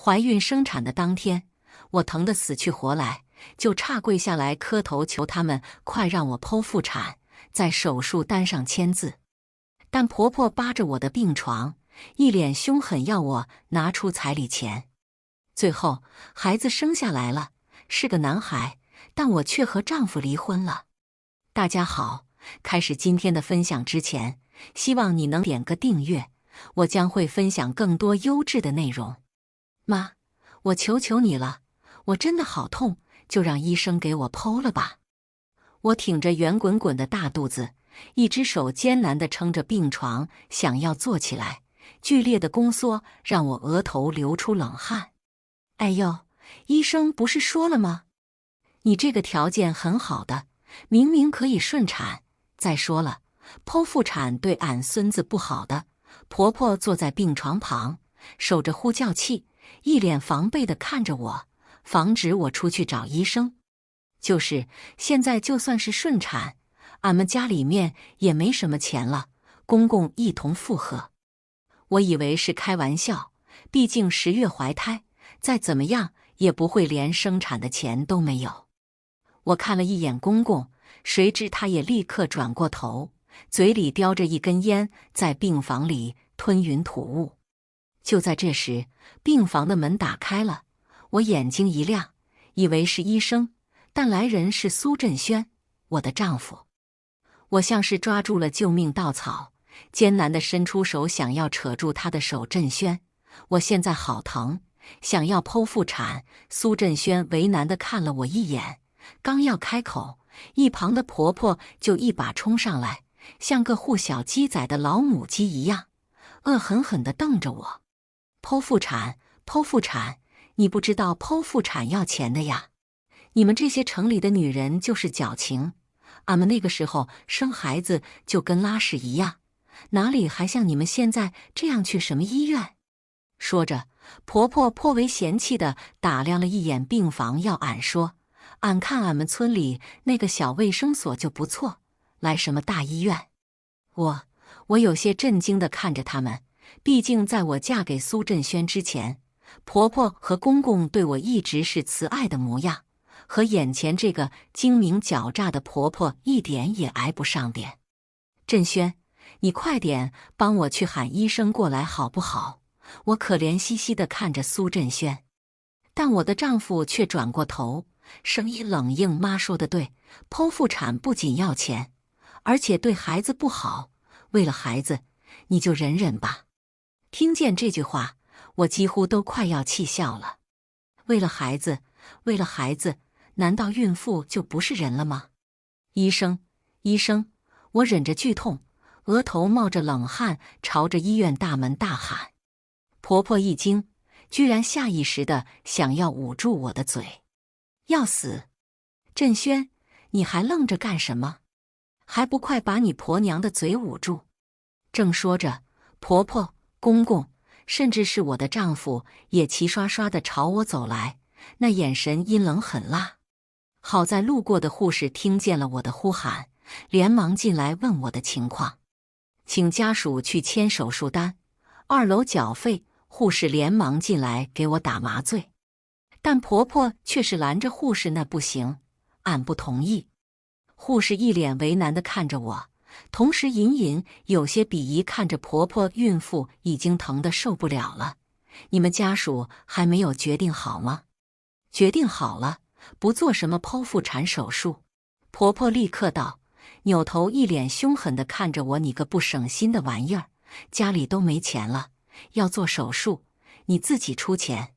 怀孕生产的当天，我疼得死去活来，就差跪下来磕头求他们快让我剖腹产，在手术单上签字。但婆婆扒着我的病床，一脸凶狠，要我拿出彩礼钱。最后，孩子生下来了，是个男孩，但我却和丈夫离婚了。大家好，开始今天的分享之前，希望你能点个订阅，我将会分享更多优质的内容。妈，我求求你了，我真的好痛，就让医生给我剖了吧。我挺着圆滚滚的大肚子，一只手艰难地撑着病床，想要坐起来，剧烈的宫缩让我额头流出冷汗。哎呦，医生不是说了吗？你这个条件很好的，明明可以顺产。再说了，剖腹产对俺孙子不好的。婆婆坐在病床旁，守着呼叫器，一脸防备地看着我，防止我出去找医生。就是现在，就算是顺产，俺们家里面也没什么钱了。公公一同附和。我以为是开玩笑，毕竟10月怀胎，再怎么样也不会连生产的钱都没有。我看了一眼公公，谁知他也立刻转过头，嘴里叼着一根烟，在病房里吞云吐雾。就在这时，病房的门打开了，我眼睛一亮，以为是医生，但来人是苏振轩，我的丈夫。我像是抓住了救命稻草，艰难地伸出手想要扯住他的手。振轩，我现在好疼，想要剖腹产。苏振轩为难地看了我一眼，刚要开口，一旁的婆婆就一把冲上来，像个护小鸡仔的老母鸡一样，恶狠狠地瞪着我。剖腹产，剖腹产，你不知道剖腹产要钱的呀？你们这些城里的女人就是矫情，俺们那个时候生孩子就跟拉屎一样，哪里还像你们现在这样去什么医院？说着，婆婆颇为嫌弃地打量了一眼病房，要俺说，俺看俺们村里那个小卫生所就不错，来什么大医院？我有些震惊地看着他们，毕竟在我嫁给苏振轩之前，婆婆和公公对我一直是慈爱的模样，和眼前这个精明狡诈的婆婆一点也挨不上点。振轩，你快点帮我去喊医生过来好不好？我可怜兮兮地看着苏振轩，但我的丈夫却转过头，声音冷硬：妈说的对，剖腹产不仅要钱，而且对孩子不好，为了孩子，你就忍忍吧。听见这句话，我几乎都快要气笑了。为了孩子，为了孩子，难道孕妇就不是人了吗？医生，医生，我忍着剧痛，额头冒着冷汗，朝着医院大门大喊。婆婆一惊，居然下意识地想要捂住我的嘴。要死！振轩，你还愣着干什么？还不快把你婆娘的嘴捂住！正说着，婆婆、公公，甚至是我的丈夫也齐刷刷地朝我走来，那眼神阴冷狠辣。好在路过的护士听见了我的呼喊，连忙进来问我的情况，请家属去签手术单，2楼缴费。护士连忙进来给我打麻醉，但婆婆却是拦着护士：那不行，俺不同意。护士一脸为难地看着我，同时隐隐有些鄙夷看着婆婆。孕妇已经疼得受不了了，你们家属还没有决定好吗？决定好了，不做什么剖腹产手术。婆婆立刻道，扭头一脸凶狠地看着我：你个不省心的玩意儿，家里都没钱了，要做手术，你自己出钱。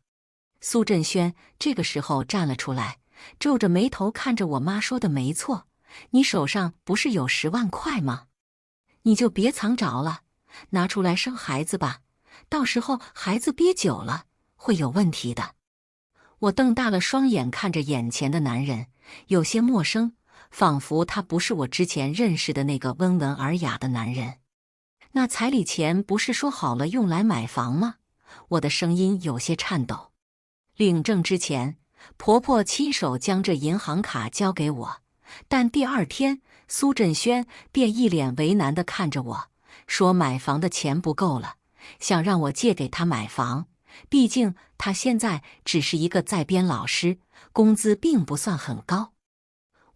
苏振轩这个时候站了出来，皱着眉头看着我：妈说的没错，你手上不是有10万块吗？你就别藏着了，拿出来生孩子吧，到时候孩子憋久了会有问题的。我瞪大了双眼看着眼前的男人，有些陌生，仿佛他不是我之前认识的那个温文尔雅的男人。那彩礼钱不是说好了用来买房吗？我的声音有些颤抖。领证之前，婆婆亲手将这银行卡交给我，但第2天，苏振轩便一脸为难地看着我，说买房的钱不够了，想让我借给他买房，毕竟她现在只是一个在编老师，工资并不算很高。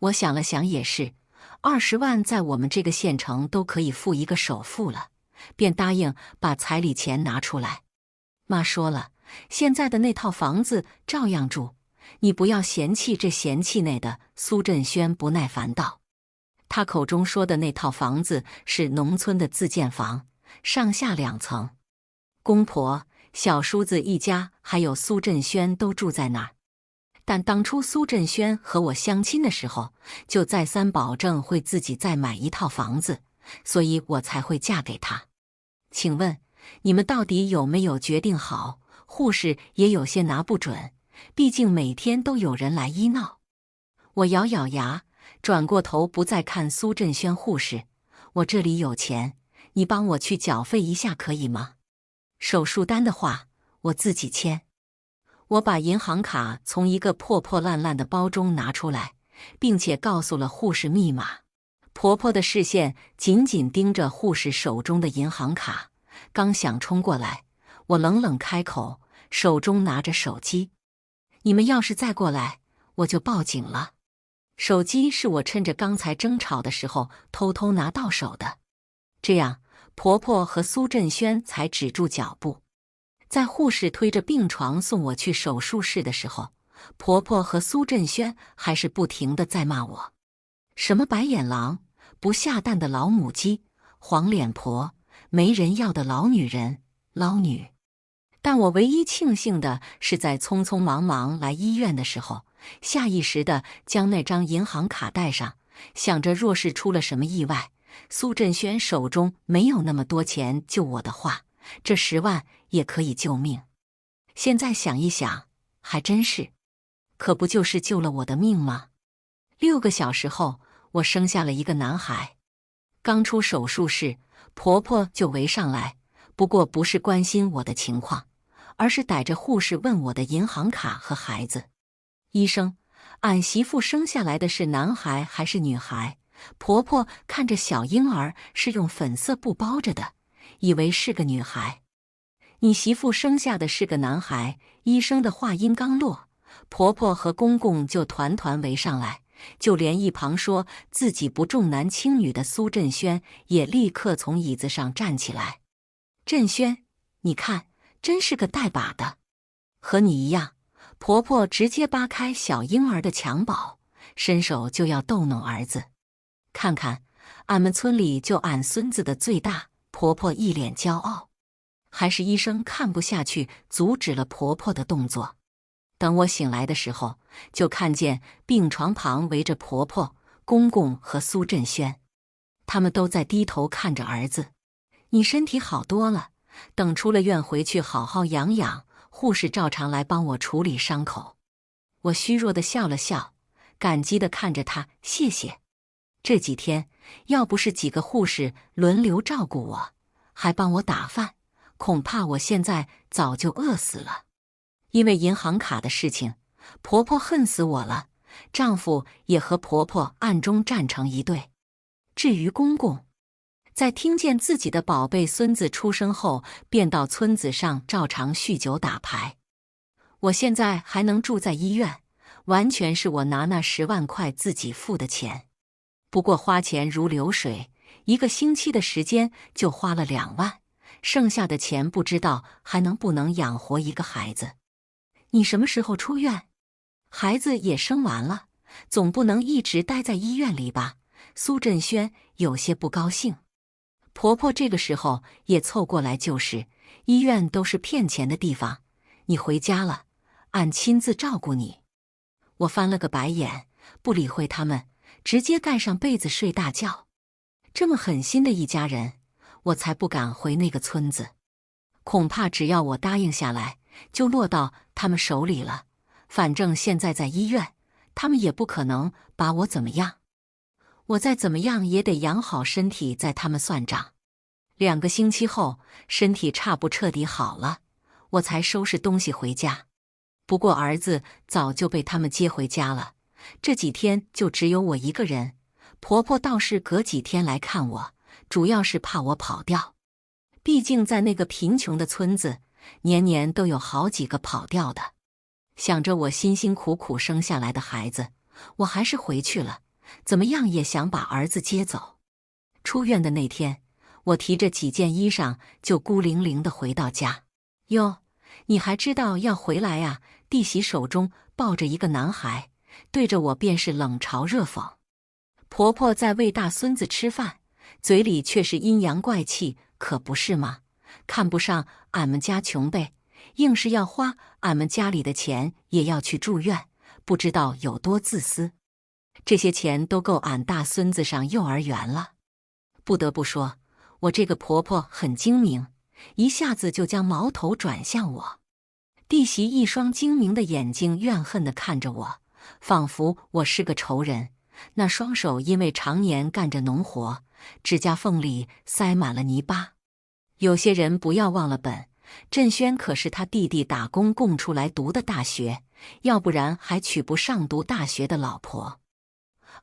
我想了想也是，20万在我们这个县城都可以付一个首付了，便答应把彩礼钱拿出来。妈说了，现在的那套房子照样住，你不要嫌弃这嫌弃那的。苏振轩不耐烦道。他口中说的那套房子是农村的自建房，上下2层，公婆、小叔子一家还有苏振轩都住在那儿。但当初苏振轩和我相亲的时候，就再三保证会自己再买一套房子，所以我才会嫁给他。请问你们到底有没有决定好？护士也有些拿不准，毕竟每天都有人来医闹。我咬咬牙，转过头不再看苏振轩护士。我这里有钱，你帮我去缴费一下可以吗？手术单的话，我自己签。我把银行卡从一个破破烂烂的包中拿出来，并且告诉了护士密码。婆婆的视线紧紧盯着护士手中的银行卡，刚想冲过来，我冷冷开口，手中拿着手机。你们要是再过来，我就报警了。手机是我趁着刚才争吵的时候偷偷拿到手的，这样婆婆和苏振轩才止住脚步。在护士推着病床送我去手术室的时候，婆婆和苏振轩还是不停地在骂我，什么白眼狼、不下蛋的老母鸡、黄脸婆、没人要的老女人、捞女。但我唯一庆幸的是，在匆匆忙忙来医院的时候，下意识地将那张银行卡带上，想着若是出了什么意外，苏振轩手中没有那么多钱救我的话，这10万也可以救命。现在想一想，还真是，可不就是救了我的命吗？6个小时后，我生下了一个男孩。刚出手术室，婆婆就围上来，不过不是关心我的情况，而是逮着护士问我的银行卡和孩子。医生，俺媳妇生下来的是男孩还是女孩？婆婆看着小婴儿是用粉色布包着的，以为是个女孩。你媳妇生下的是个男孩。医生的话音刚落，婆婆和公公就团团围上来，就连一旁说自己不重男轻女的苏振轩也立刻从椅子上站起来。振轩，你看，真是个带把的，和你一样。婆婆直接扒开小婴儿的襁褓，伸手就要逗弄儿子。看看，俺们村里就俺孙子的最大。婆婆一脸骄傲。还是医生看不下去，阻止了婆婆的动作。等我醒来的时候，就看见病床旁围着婆婆、公公和苏振轩，他们都在低头看着儿子。你身体好多了，等出了院回去好好养养。护士照常来帮我处理伤口。我虚弱地笑了笑，感激地看着他，谢谢。这几天要不是几个护士轮流照顾我，还帮我打饭，恐怕我现在早就饿死了。因为银行卡的事情，婆婆恨死我了，丈夫也和婆婆暗中站成一对。至于公公，在听见自己的宝贝孙子出生后，便到村子上照常酗酒打牌。我现在还能住在医院，完全是我拿那10万块自己付的钱。不过花钱如流水，1个星期的时间就花了2万，剩下的钱不知道还能不能养活一个孩子。你什么时候出院？孩子也生完了，总不能一直待在医院里吧？苏振轩有些不高兴。婆婆这个时候也凑过来，就是医院都是骗钱的地方，你回家了，俺亲自照顾你。我翻了个白眼，不理会他们，直接盖上被子睡大觉。这么狠心的一家人，我才不敢回那个村子。恐怕只要我答应下来，就落到他们手里了。反正现在在医院，他们也不可能把我怎么样。我再怎么样也得养好身体，在他们算账。2个星期后，身体差不彻底好了，我才收拾东西回家。不过儿子早就被他们接回家了，这几天就只有我一个人。婆婆倒是隔几天来看我，主要是怕我跑掉。毕竟在那个贫穷的村子，年年都有好几个跑掉的。想着我辛辛苦苦生下来的孩子，我还是回去了，怎么样也想把儿子接走。出院的那天，我提着几件衣裳就孤零零地回到家。哟，你还知道要回来呀？弟媳手中抱着一个男孩，对着我便是冷嘲热讽。婆婆在喂大孙子吃饭，嘴里却是阴阳怪气，可不是吗？看不上俺们家穷呗，硬是要花俺们家里的钱也要去住院，不知道有多自私。这些钱都够俺大孙子上幼儿园了。不得不说，我这个婆婆很精明，一下子就将矛头转向我。弟媳一双精明的眼睛怨恨地看着我，仿佛我是个仇人。那双手因为常年干着农活，指甲缝里塞满了泥巴。有些人不要忘了本，振轩可是他弟弟打工供出来读的大学，要不然还娶不上读大学的老婆。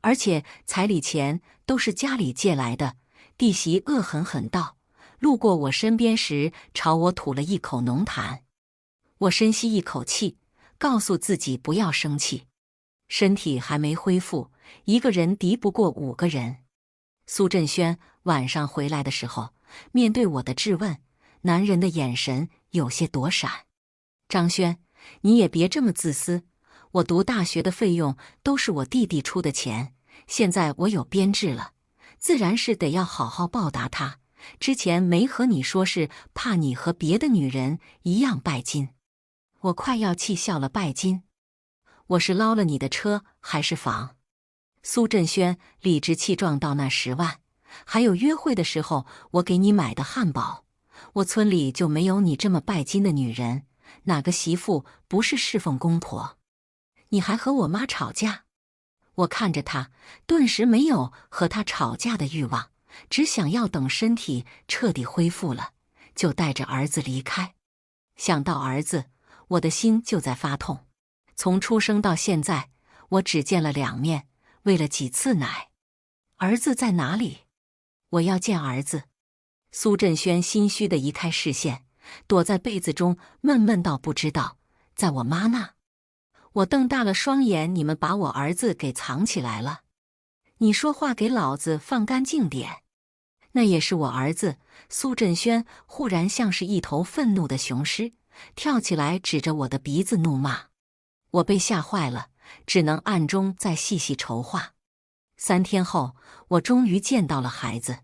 而且彩礼钱都是家里借来的。弟媳恶狠狠道，路过我身边时朝我吐了一口浓痰。我深吸一口气，告诉自己不要生气。身体还没恢复，一个人敌不过5个人。苏振轩晚上回来的时候，面对我的质问，男人的眼神有些躲闪。张轩，你也别这么自私，我读大学的费用都是我弟弟出的钱，现在我有编制了，自然是得要好好报答他。之前没和你说是怕你和别的女人一样拜金。我快要气笑了。拜金？我是捞了你的车还是房？苏振轩理直气壮道，那10万，还有约会的时候我给你买的汉堡。我村里就没有你这么拜金的女人，哪个媳妇不是侍奉公婆？你还和我妈吵架？我看着他，顿时没有和他吵架的欲望，只想要等身体彻底恢复了，就带着儿子离开。想到儿子，我的心就在发痛。从出生到现在，我只见了2面，喂了几次奶。儿子在哪里？我要见儿子。苏振轩心虚地移开视线，躲在被子中闷闷道，不知道，在我妈那。我瞪大了双眼，你们把我儿子给藏起来了？你说话给老子放干净点。那也是我儿子。苏振轩忽然像是一头愤怒的雄狮，跳起来指着我的鼻子怒骂。我被吓坏了，只能暗中再细细筹划。3天后，我终于见到了孩子，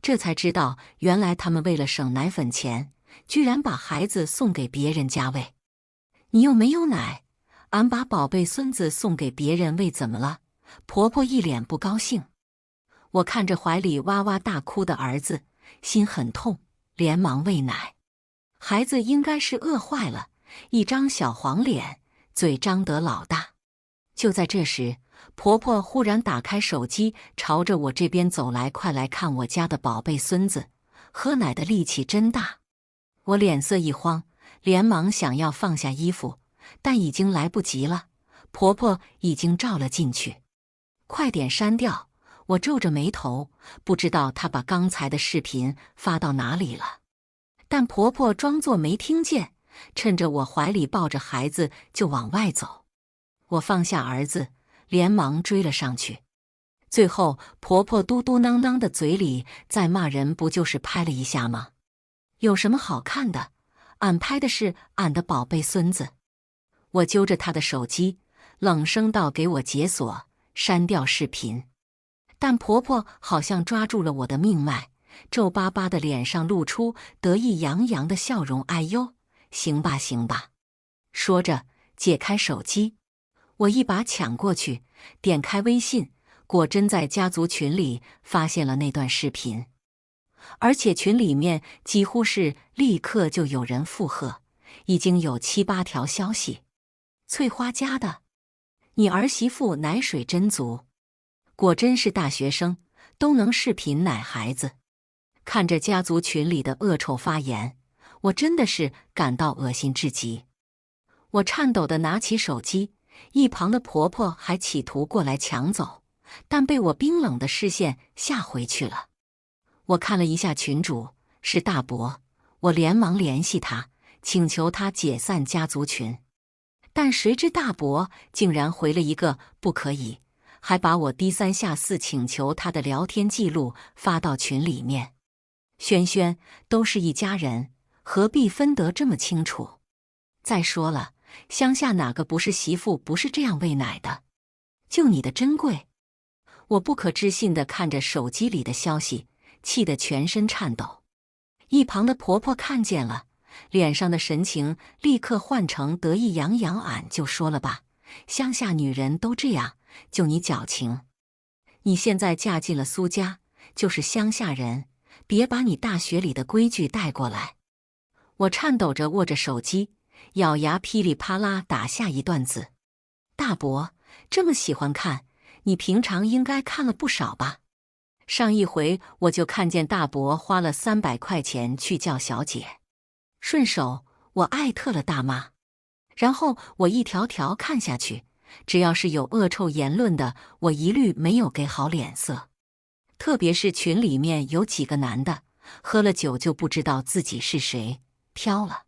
这才知道原来他们为了省奶粉钱，居然把孩子送给别人家喂。你又没有奶，俺把宝贝孙子送给别人喂怎么了？婆婆一脸不高兴。我看着怀里哇哇大哭的儿子，心很痛，连忙喂奶。孩子应该是饿坏了，一张小黄脸，嘴张得老大。就在这时，婆婆忽然打开手机，朝着我这边走来，快来看我家的宝贝孙子，喝奶的力气真大。我脸色一慌，连忙想要放下衣服，但已经来不及了，婆婆已经照了进去。快点删掉！我皱着眉头，不知道她把刚才的视频发到哪里了。但婆婆装作没听见，趁着我怀里抱着孩子就往外走。我放下儿子，连忙追了上去。最后婆婆嘟嘟囔囔的嘴里在骂人，不就是拍了一下吗？有什么好看的？俺拍的是俺的宝贝孙子。我揪着她的手机，冷声道，给我解锁，删掉视频。但婆婆好像抓住了我的命脉，皱巴巴的脸上露出得意洋洋的笑容。哎呦，行吧行吧。说着解开手机，我一把抢过去，点开微信，果真在家族群里发现了那段视频。而且群里面几乎是立刻就有人附和，已经有7、8条消息。翠花家的，你儿媳妇奶水真足，果真是大学生都能视频奶孩子。看着家族群里的恶臭发言，我真的是感到恶心至极。我颤抖地拿起手机，一旁的婆婆还企图过来抢走，但被我冰冷的视线吓回去了。我看了一下群主，是大伯，我连忙联系他，请求他解散家族群。但谁知大伯竟然回了一个不可以，还把我低三下四请求他的聊天记录发到群里面。轩轩，都是一家人，何必分得这么清楚？再说了，乡下哪个不是媳妇不是这样喂奶的？就你的珍贵！我不可置信地看着手机里的消息，气得全身颤抖。一旁的婆婆看见了，脸上的神情立刻换成得意洋洋。俺就说了吧，乡下女人都这样，就你矫情。你现在嫁进了苏家，就是乡下人，别把你大学里的规矩带过来。我颤抖着握着手机，咬牙噼里啪啦打下一段子。大伯这么喜欢看，你平常应该看了不少吧？上一回我就看见大伯花了300块钱去叫小姐，顺手我艾特了大妈，然后我一条条看下去，只要是有恶臭言论的，我一律没有给好脸色。特别是群里面有几个男的，喝了酒就不知道自己是谁，飘了。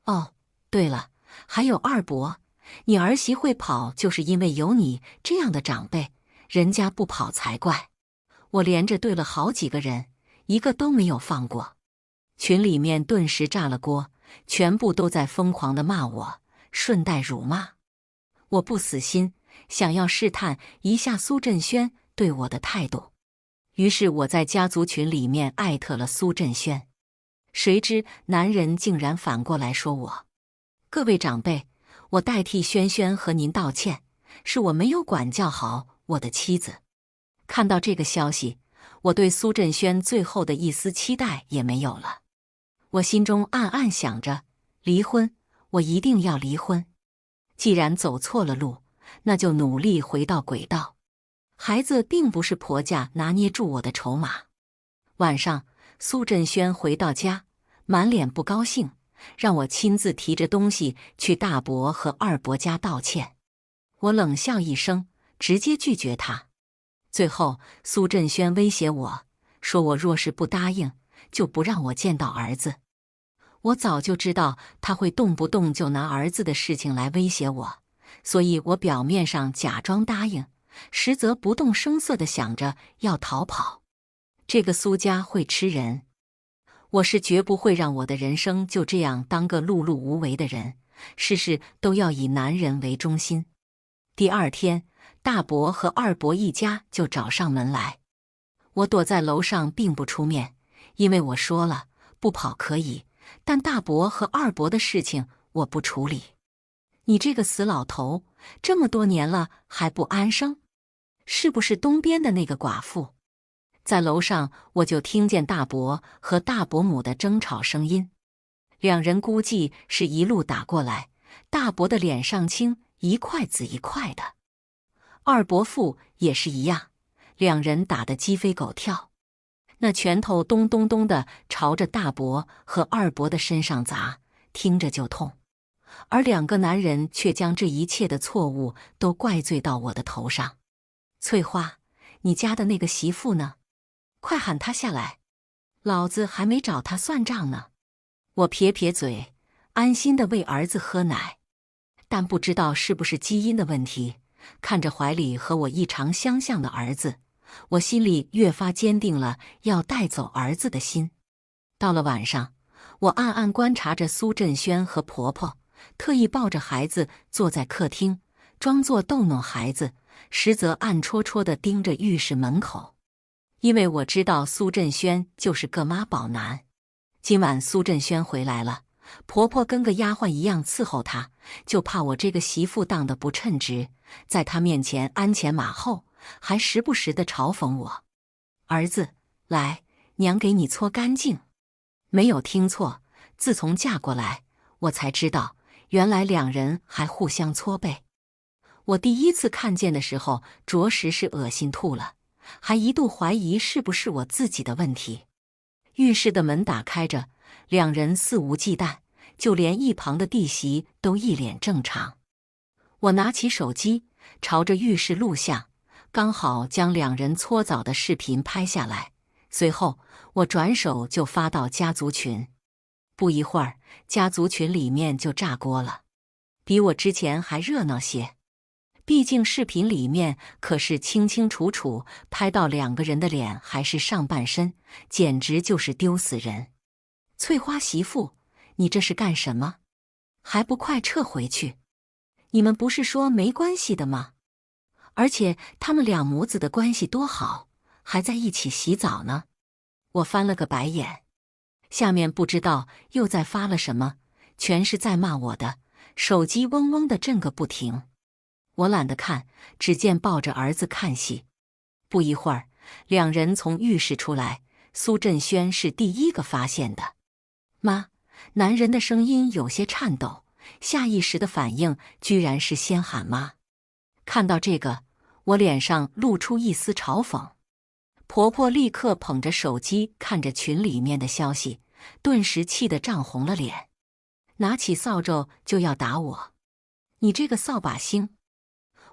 哦，对了，还有二伯，你儿媳会跑，就是因为有你这样的长辈，人家不跑才怪。我连着对了好几个人，一个都没有放过。群里面顿时炸了锅，全部都在疯狂地骂我，顺带辱骂。我不死心，想要试探一下苏振轩对我的态度，于是我在家族群里面艾特了苏振轩。谁知男人竟然反过来说我：各位长辈，我代替轩轩和您道歉，是我没有管教好我的妻子。看到这个消息，我对苏振轩最后的一丝期待也没有了。我心中暗暗想着，离婚，我一定要离婚。既然走错了路，那就努力回到轨道。孩子并不是婆家拿捏住我的筹码。晚上，苏振轩回到家，满脸不高兴，让我亲自提着东西去大伯和二伯家道歉。我冷笑一声，直接拒绝他。最后，苏振轩威胁我，说我若是不答应，就不让我见到儿子。我早就知道他会动不动就拿儿子的事情来威胁我，所以我表面上假装答应，实则不动声色地想着要逃跑。这个苏家会吃人，我是绝不会让我的人生就这样当个碌碌无为的人，事事都要以男人为中心。第二天，大伯和二伯一家就找上门来。我躲在楼上并不出面，因为我说了，不跑可以，但大伯和二伯的事情我不处理。你这个死老头，这么多年了还不安生？是不是东边的那个寡妇？在楼上我就听见大伯和大伯母的争吵声音，两人估计是一路打过来，大伯的脸上青一块紫一块的。二伯父也是一样，两人打得鸡飞狗跳，那拳头咚咚咚的朝着大伯和二伯的身上砸，听着就痛。而两个男人却将这一切的错误都怪罪到我的头上。翠花，你家的那个媳妇呢？快喊她下来，老子还没找她算账呢。我撇撇嘴，安心的喂儿子喝奶，但不知道是不是基因的问题，看着怀里和我异常相像的儿子，我心里越发坚定了要带走儿子的心。到了晚上，我暗暗观察着苏振轩和婆婆，特意抱着孩子坐在客厅，装作逗弄孩子，实则暗戳戳地盯着浴室门口。因为我知道苏振轩就是个妈宝男。今晚苏振轩回来了，婆婆跟个丫鬟一样伺候他，就怕我这个媳妇当得不称职，在他面前鞍前马后，还时不时地嘲讽我。儿子，来，娘给你搓干净。没有听错，自从嫁过来，我才知道，原来两人还互相搓背。我第一次看见的时候，着实是恶心吐了，还一度怀疑是不是我自己的问题。浴室的门打开着，两人肆无忌惮，就连一旁的弟媳都一脸正常。我拿起手机，朝着浴室录像，刚好将两人搓澡的视频拍下来。随后，我转手就发到家族群。不一会儿，家族群里面就炸锅了，比我之前还热闹些。毕竟视频里面可是清清楚楚拍到两个人的脸还是上半身，简直就是丢死人。翠花媳妇，你这是干什么？还不快撤回去！你们不是说没关系的吗？而且他们两母子的关系多好，还在一起洗澡呢。我翻了个白眼，下面不知道又在发了什么，全是在骂我的，手机嗡嗡的震个不停。我懒得看，只见抱着儿子看戏。不一会儿，两人从浴室出来，苏振轩是第一个发现的。妈，男人的声音有些颤抖，下意识的反应居然是先喊妈。看到这个，我脸上露出一丝嘲讽。婆婆立刻捧着手机看着群里面的消息，顿时气得涨红了脸，拿起扫帚就要打我。你这个扫把星！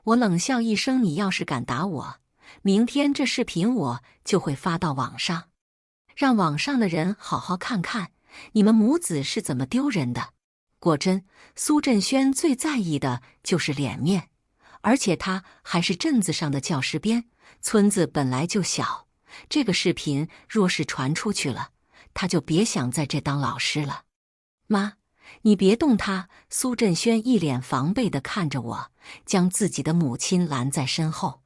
我冷笑一声，你要是敢打我，明天这视频我就会发到网上，让网上的人好好看看你们母子是怎么丢人的。果真，苏振轩最在意的就是脸面，而且他还是镇子上的教师编，村子本来就小，这个视频若是传出去了，他就别想在这当老师了。妈，你别动他！苏振轩一脸防备地看着我，将自己的母亲拦在身后，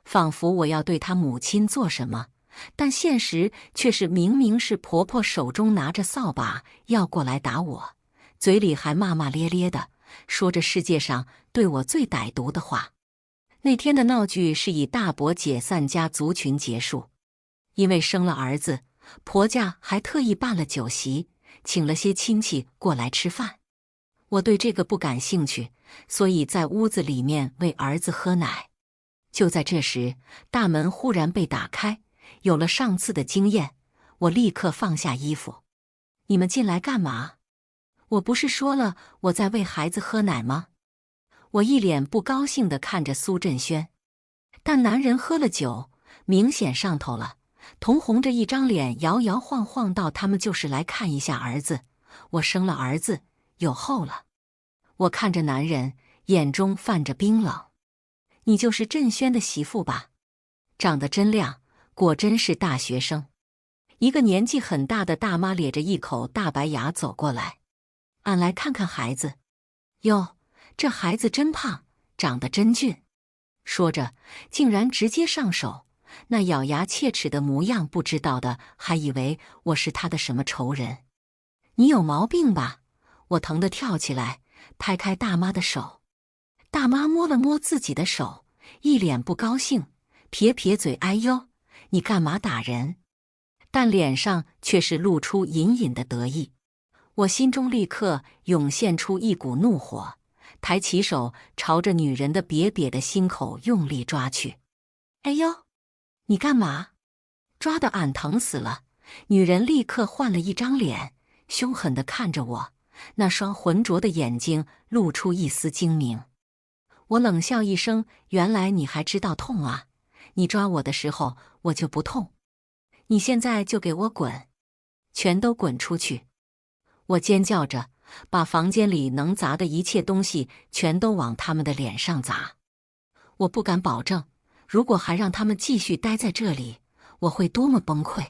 仿佛我要对他母亲做什么，但现实却是明明是婆婆手中拿着扫把要过来打我，嘴里还骂骂咧咧的，说着世界上对我最歹毒的话。那天的闹剧是以大伯解散家族群结束，因为生了儿子，婆家还特意办了酒席，请了些亲戚过来吃饭。我对这个不感兴趣，所以在屋子里面喂儿子喝奶。就在这时，大门忽然被打开，有了上次的经验，我立刻放下衣服。你们进来干嘛？我不是说了我在喂孩子喝奶吗？我一脸不高兴地看着苏振轩，但男人喝了酒，明显上头了，铜红着一张脸摇摇晃晃道他们就是来看一下儿子，我生了儿子，有后了。我看着男人，眼中泛着冰冷。你就是振轩的媳妇吧？长得真亮，果真是大学生。一个年纪很大的大妈咧着一口大白牙走过来，俺来看看孩子。哟，这孩子真胖，长得真俊。说着，竟然直接上手，那咬牙切齿的模样，不知道的还以为我是他的什么仇人。你有毛病吧？我疼得跳起来，拍开大妈的手。大妈摸了摸自己的手，一脸不高兴，撇撇嘴，哎呦，你干嘛打人？但脸上却是露出隐隐的得意。我心中立刻涌现出一股怒火，抬起手朝着女人的瘪瘪的心口用力抓去。哎呦，你干嘛？抓得俺疼死了！女人立刻换了一张脸，凶狠地看着我，那双浑浊的眼睛露出一丝精明。我冷笑一声，原来你还知道痛啊！你抓我的时候我就不痛，你现在就给我滚，全都滚出去！我尖叫着，把房间里能砸的一切东西全都往他们的脸上砸。我不敢保证，如果还让他们继续待在这里，我会多么崩溃。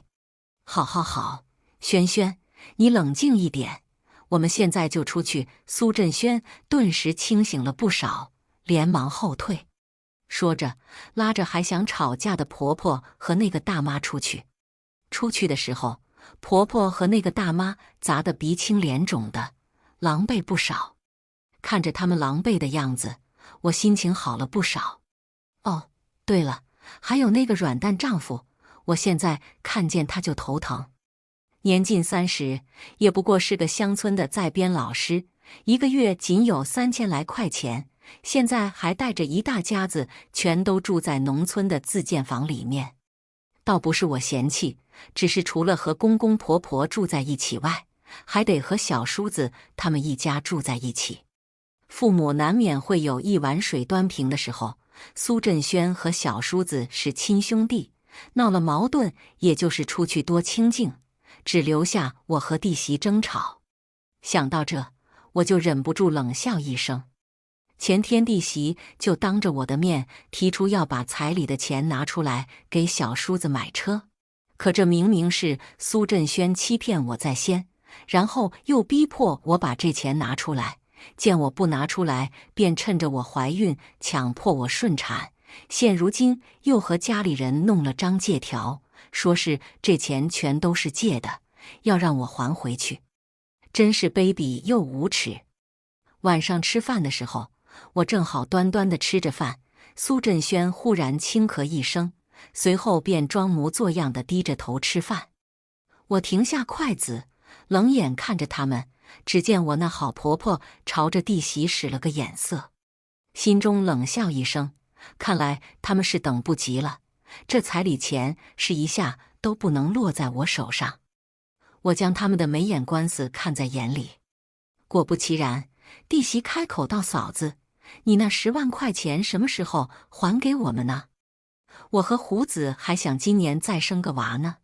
好好好，轩轩，你冷静一点，我们现在就出去。苏振轩顿时清醒了不少，连忙后退，说着拉着还想吵架的婆婆和那个大妈出去。出去的时候，婆婆和那个大妈砸得鼻青脸肿的，狼狈不少。看着他们狼狈的样子，我心情好了不少。哦，对了，还有那个软蛋丈夫，我现在看见他就头疼。年近30，也不过是个乡村的在编老师，一个月仅有3000来块钱，现在还带着一大家子全都住在农村的自建房里面。倒不是我嫌弃，只是除了和公公婆婆住在一起外，还得和小叔子他们一家住在一起。父母难免会有一碗水端平的时候，苏振轩和小叔子是亲兄弟，闹了矛盾也就是出去多清静，只留下我和弟媳争吵。想到这，我就忍不住冷笑一声。前天弟媳就当着我的面提出要把彩礼的钱拿出来给小叔子买车，可这明明是苏振轩欺骗我在先，然后又逼迫我把这钱拿出来，见我不拿出来，便趁着我怀孕强迫我顺产，现如今又和家里人弄了张借条，说是这钱全都是借的，要让我还回去，真是卑鄙又无耻。晚上吃饭的时候，我正好端端地吃着饭，苏振轩忽然轻咳一声，随后便装模作样地低着头吃饭。我停下筷子，冷眼看着他们，只见我那好婆婆朝着弟媳使了个眼色，心中冷笑一声，看来他们是等不及了，这彩礼钱是一下都不能落在我手上。我将他们的眉眼官司看在眼里，果不其然，弟媳开口道：“嫂子，你那10万块钱什么时候还给我们呢？我和胡子还想今年再生个娃呢。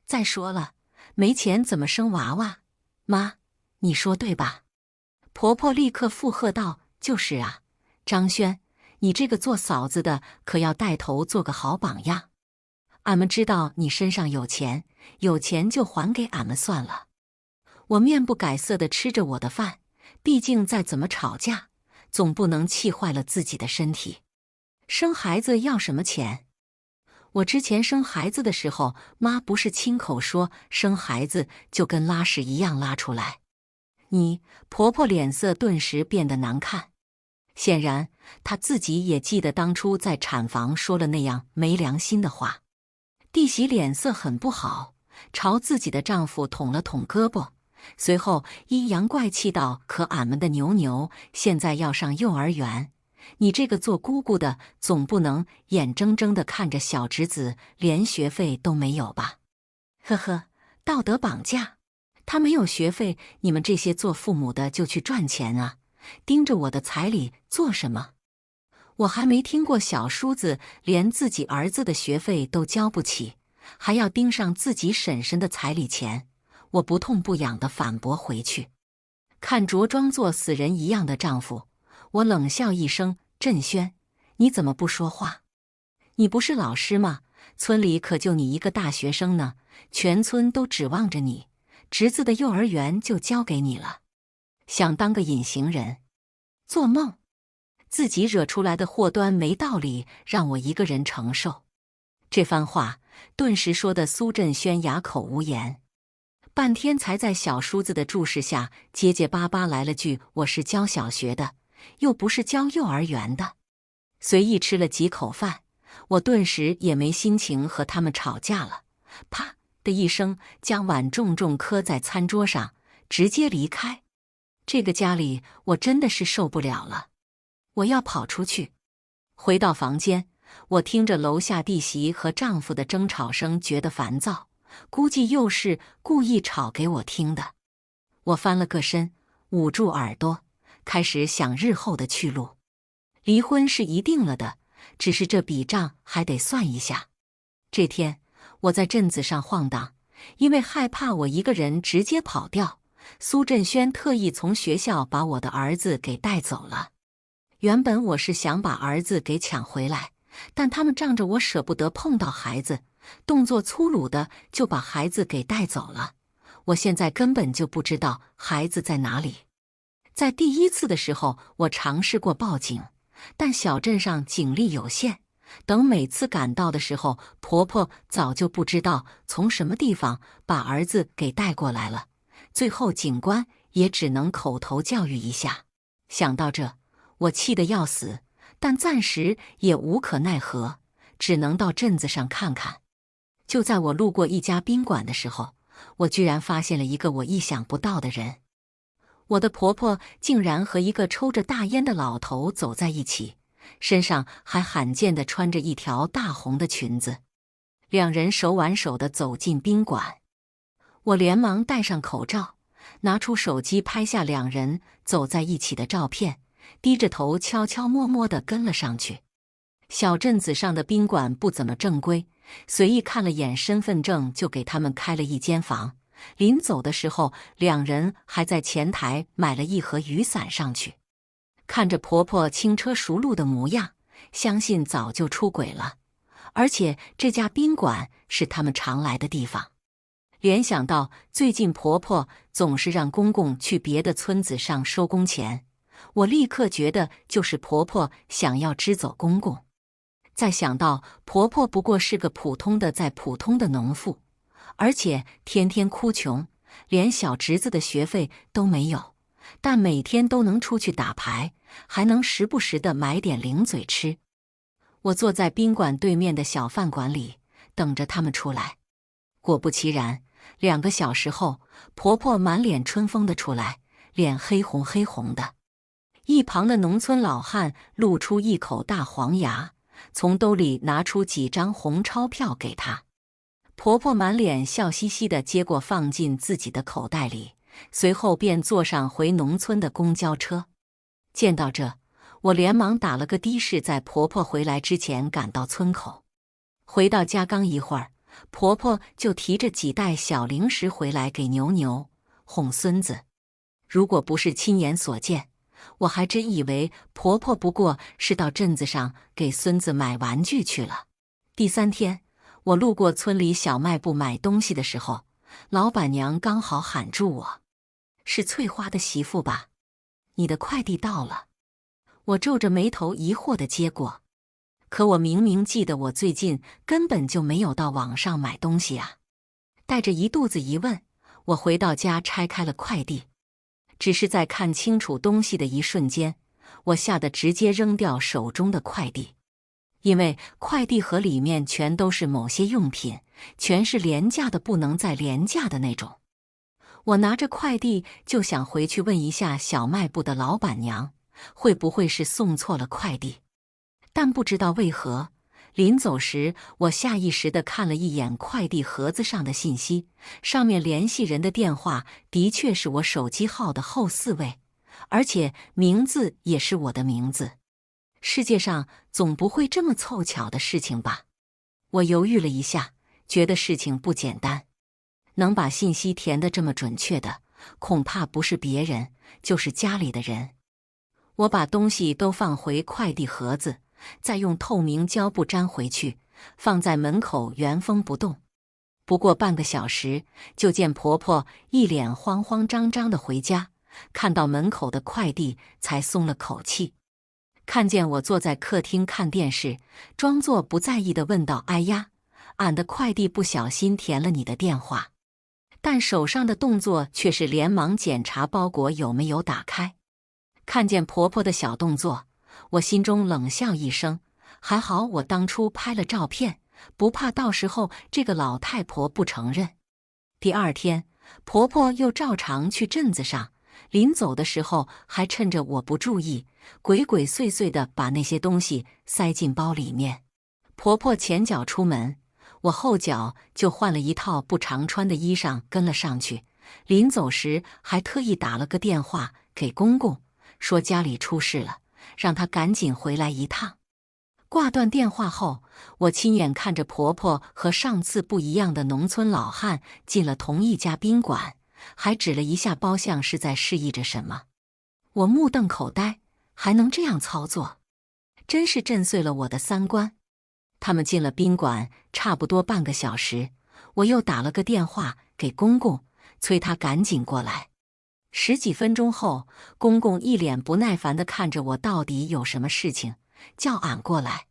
再说了，没钱怎么生娃娃？妈，你说对吧？”婆婆立刻附和道：“就是啊，张轩，你这个做嫂子的可要带头做个好榜样。俺们知道你身上有钱，有钱就还给俺们算了。”我面不改色地吃着我的饭，毕竟再怎么吵架，总不能气坏了自己的身体。生孩子要什么钱？我之前生孩子的时候，妈不是亲口说生孩子就跟拉屎一样拉出来。婆婆脸色顿时变得难看，显然她自己也记得当初在产房说了那样没良心的话。弟媳脸色很不好，朝自己的丈夫捅了捅胳膊，随后阴阳怪气道：“可俺们的牛牛现在要上幼儿园，你这个做姑姑的总不能眼睁睁地看着小侄子连学费都没有吧？”呵呵，道德绑架，他没有学费，你们这些做父母的就去赚钱啊，盯着我的彩礼做什么？我还没听过小叔子连自己儿子的学费都交不起，还要盯上自己婶婶的彩礼钱。我不痛不痒地反驳回去。看着装作死人一样的丈夫，我冷笑一声：“振轩，你怎么不说话？你不是老师吗？村里可就你一个大学生呢，全村都指望着你，侄子的幼儿园就交给你了，想当个隐形人？做梦！自己惹出来的祸端没道理让我一个人承受。”这番话顿时说得苏振轩哑口无言，半天才在小叔子的注视下结结巴巴来了句：“我是教小学的，又不是教幼儿园的。”随意吃了几口饭，我顿时也没心情和他们吵架了，啪的一声将碗重重磕在餐桌上，直接离开。这个家里我真的是受不了了，我要跑出去。回到房间，我听着楼下弟媳和丈夫的争吵声，觉得烦躁，估计又是故意吵给我听的。我翻了个身，捂住耳朵，开始想日后的去路。离婚是一定了的，只是这笔账还得算一下。这天我在镇子上晃荡，因为害怕我一个人直接跑掉，苏振轩特意从学校把我的儿子给带走了。原本我是想把儿子给抢回来，但他们仗着我舍不得碰到孩子，动作粗鲁的就把孩子给带走了。我现在根本就不知道孩子在哪里。在第一次的时候，我尝试过报警，但小镇上警力有限，等每次赶到的时候，婆婆早就不知道从什么地方把儿子给带过来了，最后警官也只能口头教育一下。想到这，我气得要死，但暂时也无可奈何，只能到镇子上看看。就在我路过一家宾馆的时候，我居然发现了一个我意想不到的人。我的婆婆竟然和一个抽着大烟的老头走在一起，身上还罕见地穿着一条大红的裙子。两人手挽手地走进宾馆，我连忙戴上口罩，拿出手机拍下两人走在一起的照片，低着头悄悄摸摸地跟了上去。小镇子上的宾馆不怎么正规，随意看了眼身份证就给他们开了一间房，临走的时候，两人还在前台买了一盒雨伞上去。看着婆婆轻车熟路的模样，相信早就出轨了。而且这家宾馆是他们常来的地方。联想到最近婆婆总是让公公去别的村子上收工钱，我立刻觉得就是婆婆想要支走公公。再想到婆婆不过是个普通的再普通的农妇，而且天天哭穷，连小侄子的学费都没有，但每天都能出去打牌，还能时不时的买点零嘴吃。我坐在宾馆对面的小饭馆里，等着他们出来。果不其然，2个小时后，婆婆满脸春风的出来，脸黑红黑红的。一旁的农村老汉露出一口大黄牙，从兜里拿出几张红钞票给她。婆婆满脸笑嘻嘻地接过，放进自己的口袋里，随后便坐上回农村的公交车。见到这，我连忙打了个的士，在婆婆回来之前赶到村口。回到家刚一会儿，婆婆就提着几袋小零食回来给牛牛哄孙子。如果不是亲眼所见，我还真以为婆婆不过是到镇子上给孙子买玩具去了。第3天，我路过村里小卖部买东西的时候，老板娘刚好喊住我：“是翠花的媳妇吧？你的快递到了。”我皱着眉头疑惑地接过，可我明明记得我最近根本就没有到网上买东西啊。带着一肚子疑问，我回到家拆开了快递。只是在看清楚东西的一瞬间，我吓得直接扔掉手中的快递。因为快递盒里面全都是某些用品，全是廉价的不能再廉价的那种。我拿着快递就想回去问一下小卖部的老板娘，会不会是送错了快递。但不知道为何，临走时我下意识地看了一眼快递盒子上的信息，上面联系人的电话的确是我手机号的后4位，而且名字也是我的名字。世界上总不会这么凑巧的事情吧？我犹豫了一下，觉得事情不简单。能把信息填得这么准确的，恐怕不是别人，就是家里的人。我把东西都放回快递盒子，再用透明胶布粘回去，放在门口原封不动。不过半个小时，就见婆婆一脸慌慌张张地回家，看到门口的快递才松了口气。看见我坐在客厅看电视，装作不在意地问道：“哎呀，俺的快递不小心填了你的电话。”但手上的动作却是连忙检查包裹有没有打开。看见婆婆的小动作，我心中冷笑一声，还好我当初拍了照片，不怕到时候这个老太婆不承认。第2天，婆婆又照常去镇子上，临走的时候还趁着我不注意，鬼鬼祟祟地把那些东西塞进包里面。婆婆前脚出门，我后脚就换了一套不常穿的衣裳跟了上去。临走时还特意打了个电话给公公，说家里出事了，让他赶紧回来一趟。挂断电话后，我亲眼看着婆婆和上次不一样的农村老汉进了同一家宾馆，还指了一下包厢，是在示意着什么。我目瞪口呆，还能这样操作，真是震碎了我的3观。他们进了宾馆差不多半个小时，我又打了个电话给公公，催他赶紧过来。10几分钟后，公公一脸不耐烦地看着我，到底有什么事情，叫俺过来。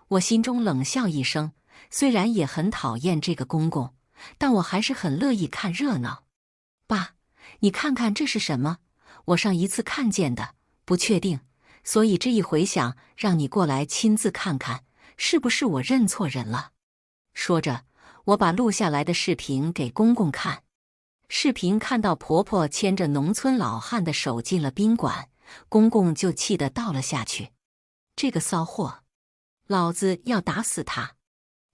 我心中冷笑一声，虽然也很讨厌这个公公，但我还是很乐意看热闹。爸，你看看这是什么？我上一次看见的，不确定，所以这一回想让你过来亲自看看，是不是我认错人了？说着，我把录下来的视频给公公看。视频看到婆婆牵着农村老汉的手进了宾馆，公公就气得倒了下去。这个骚货，老子要打死他！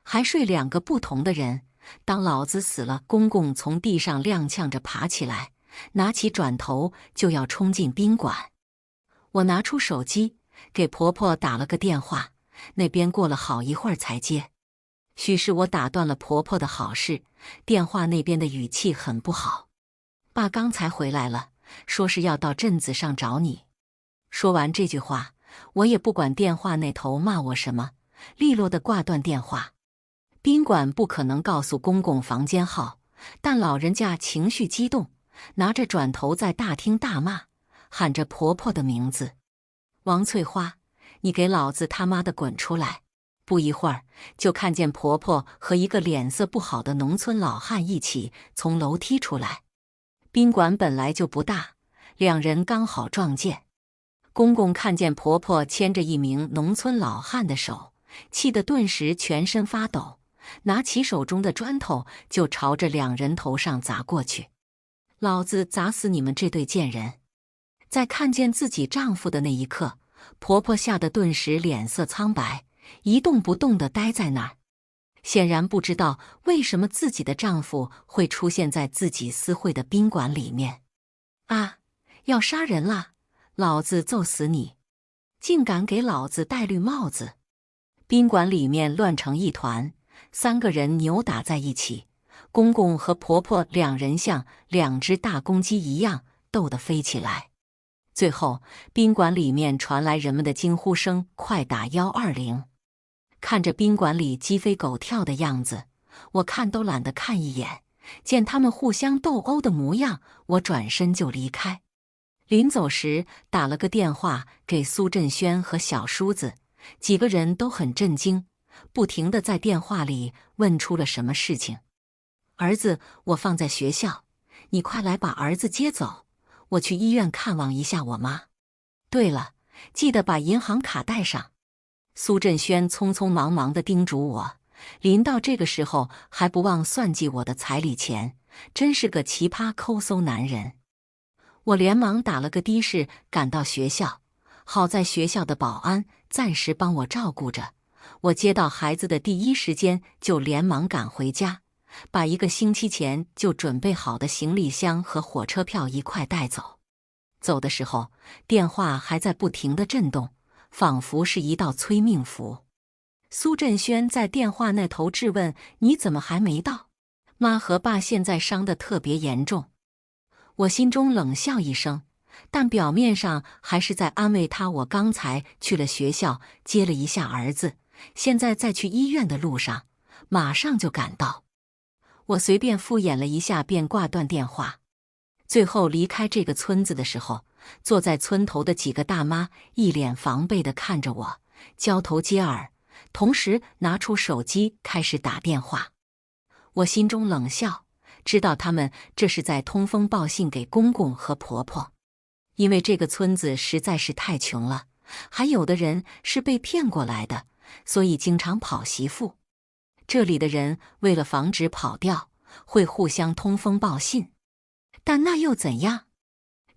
还睡2个不同的人，当老子死了！公公从地上踉跄着爬起来，拿起转头就要冲进宾馆。我拿出手机给婆婆打了个电话，那边过了好一会儿才接。许是我打断了婆婆的好事，电话那边的语气很不好。爸刚才回来了，说是要到镇子上找你。说完这句话，我也不管电话那头骂我什么，利落地挂断电话。宾馆不可能告诉公公房间号，但老人家情绪激动，拿着转头在大厅大骂，喊着婆婆的名字：“王翠花，你给老子他妈的滚出来！”不一会儿，就看见婆婆和一个脸色不好的农村老汉一起从楼梯出来。宾馆本来就不大，两人刚好撞见。公公看见婆婆牵着一名农村老汉的手，气得顿时全身发抖，拿起手中的砖头就朝着两人头上砸过去：“老子砸死你们这对贱人！”在看见自己丈夫的那一刻，婆婆吓得顿时脸色苍白，一动不动地呆在那儿，显然不知道为什么自己的丈夫会出现在自己私会的宾馆里面。啊！要杀人啦！老子揍死你！竟敢给老子戴绿帽子！宾馆里面乱成一团，三个人扭打在一起，公公和婆婆两人像两只大公鸡一样斗得飞起来。最后，宾馆里面传来人们的惊呼声：“快打120！”看着宾馆里鸡飞狗跳的样子，我看都懒得看一眼。见他们互相斗殴的模样，我转身就离开。临走时打了个电话给苏振轩和小叔子，几个人都很震惊，不停地在电话里问出了什么事情。儿子，我放在学校，你快来把儿子接走，我去医院看望一下我妈。对了，记得把银行卡带上。苏振轩匆匆忙忙地叮嘱我，临到这个时候还不忘算计我的彩礼钱，真是个奇葩抠搜男人。我连忙打了个的士赶到学校，好在学校的保安暂时帮我照顾着。我接到孩子的第一时间就连忙赶回家，把1个星期前就准备好的行李箱和火车票一块带走。走的时候，电话还在不停地震动，仿佛是一道催命符。苏振轩在电话那头质问：“你怎么还没到？妈和爸现在伤得特别严重。”我心中冷笑一声，但表面上还是在安慰他。我刚才去了学校接了一下儿子，现在在去医院的路上，马上就赶到。我随便敷衍了一下便挂断电话。最后离开这个村子的时候，坐在村头的几个大妈一脸防备地看着我，交头接耳，同时拿出手机开始打电话。我心中冷笑，知道他们这是在通风报信给公公和婆婆。因为这个村子实在是太穷了，还有的人是被骗过来的，所以经常跑媳妇。这里的人为了防止跑掉，会互相通风报信。但那又怎样？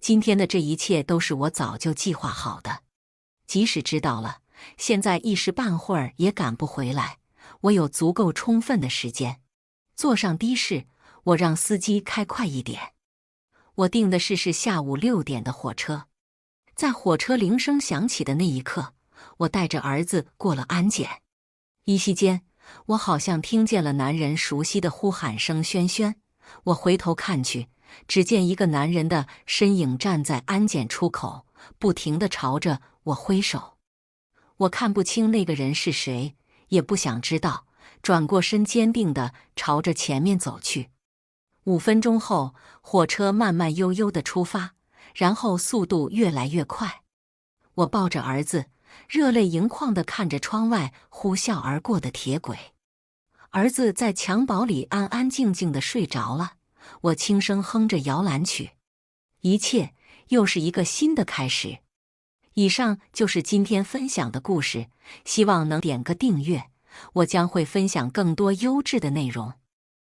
今天的这一切都是我早就计划好的，即使知道了，现在一时半会儿也赶不回来。我有足够充分的时间。坐上的士，我让司机开快一点。我订的是下午6点的火车。在火车铃声响起的那一刻，我带着儿子过了安检。依稀间，我好像听见了男人熟悉的呼喊声：“轩轩！”我回头看去，只见一个男人的身影站在安检出口，不停地朝着我挥手。我看不清那个人是谁，也不想知道，转过身坚定地朝着前面走去。5分钟后，火车慢慢悠悠地出发，然后速度越来越快。我抱着儿子，热泪盈眶地看着窗外呼啸而过的铁轨。儿子在襁褓里安安静静地睡着了，我轻声哼着摇篮曲。一切又是一个新的开始。以上就是今天分享的故事，希望能点个订阅，我将会分享更多优质的内容。